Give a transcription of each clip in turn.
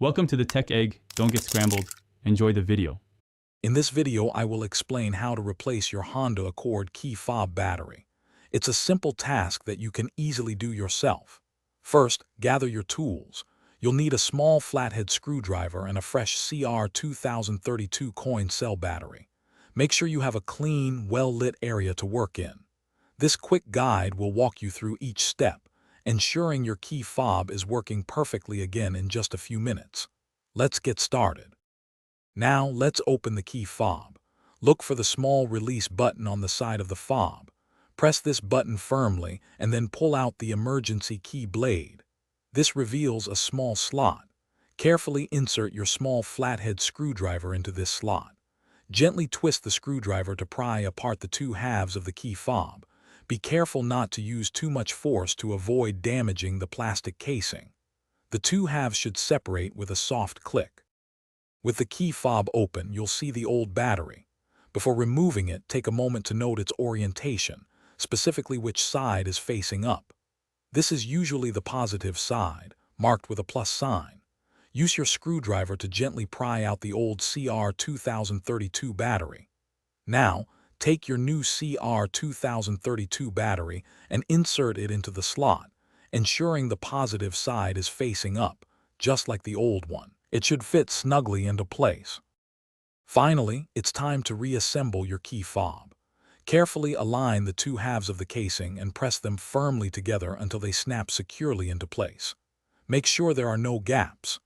Welcome to the Tech Egg. Don't get scrambled. Enjoy the video. In this video, I will explain how to replace your Honda Accord key fob battery. It's a simple task that you can easily do yourself. First, gather your tools. You'll need a small flathead screwdriver and a fresh CR2032 coin cell battery. Make sure you have a clean, well-lit area to work in. This quick guide will walk you through each step, ensuring your key fob is working perfectly again in just a few minutes. Let's get started. Now let's open the key fob. Look for the small release button on the side of the fob. Press this button firmly and then pull out the emergency key blade. This reveals a small slot. Carefully insert your small flathead screwdriver into this slot. Gently twist the screwdriver to pry apart the two halves of the key fob. Be careful not to use too much force to avoid damaging the plastic casing. The two halves should separate with a soft click. With the key fob open, you'll see the old battery. Before removing it, take a moment to note its orientation, specifically which side is facing up. This is usually the positive side, marked with a plus sign. Use your screwdriver to gently pry out the old CR2032 battery. Now, take your new CR2032 battery and insert it into the slot, ensuring the positive side is facing up, just like the old one. It should fit snugly into place. Finally, it's time to reassemble your key fob. Carefully align the two halves of the casing and press them firmly together until they snap securely into place. Make sure there are no gaps.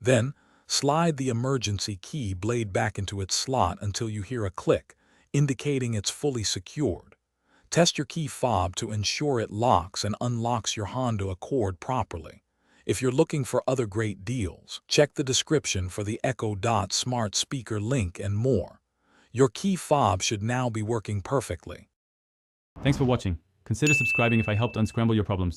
Then, slide the emergency key blade back into its slot until you hear a click, indicating it's fully secured. Test your key fob to ensure it locks and unlocks your Honda Accord properly. If you're looking for other great deals, check the description for the Echo Dot smart speaker link and more. Your key fob should now be working perfectly. Thanks for watching. Consider subscribing if I helped unscramble your problems.